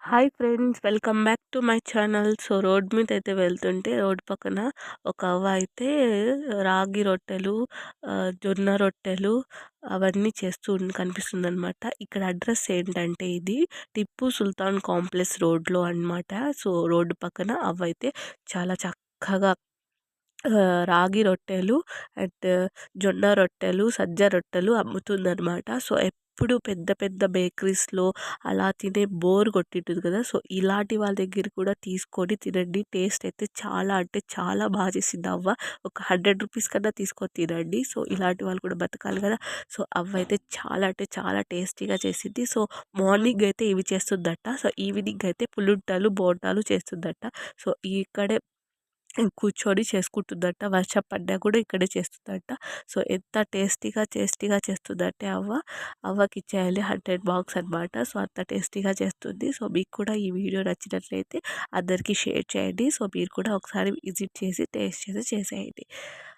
Hi friends, welcome back to my channel. So road మీద అయితే వెళ్తుంటే రోడ్ పక్కన ఒక అవ్వ అయితే రాగి రొట్టెలు, జొన్న రొట్టెలు అవన్నీ చేస్తూ కనిపిస్తుంది అనమాట. ఇక్కడ అడ్రస్ ఏంటంటే ఇది టిప్పు సుల్తాన్ కాంప్లెక్స్ రోడ్లో అనమాట. సో రోడ్డు పక్కన అవ్వ అయితే చాలా చక్కగా రాగి రొట్టెలు అండ్ జొన్న రొట్టెలు, సజ్జ రొట్టెలు అమ్ముతుందనమాట. సో ఎప్పుడు పెద్ద పెద్ద బేకరీస్లో అలా తినే బోర్ కొట్టింటుంది కదా. సో ఇలాంటి వాళ్ళ దగ్గర కూడా తీసుకొని తినండి. టేస్ట్ అయితే చాలా అంటే చాలా బాగా చేసింది అవ్వ. ఒక 100 రూపీస్ కన్నా తీసుకొని తినండి. సో ఇలాంటి వాళ్ళు కూడా బతకాలి కదా. సో అవ్వ అయితే చాలా అంటే చాలా టేస్టీగా చేసింది. సో మార్నింగ్ అయితే ఇవి చేస్తుందట. సో ఈవినింగ్ అయితే పుల్లుంటలు బోండాలు చేస్తుందట. సో ఇక్కడే కూర్చొని చేసుకుంటుందంట. వర్షం పడ్డా కూడా ఇక్కడే చేస్తుందంట. సో ఎంత టేస్టీగా చేస్తుందంటే అవ్వకి ఇచ్చేయాలి 100 మార్క్స్ అనమాట. సో అంత టేస్టీగా చేస్తుంది. సో మీకు కూడా ఈ వీడియో నచ్చినట్లయితే అందరికీ షేర్ చేయండి. సో మీరు కూడా ఒకసారి విజిట్ చేసి టేస్ట్ చేసి చేసేయండి.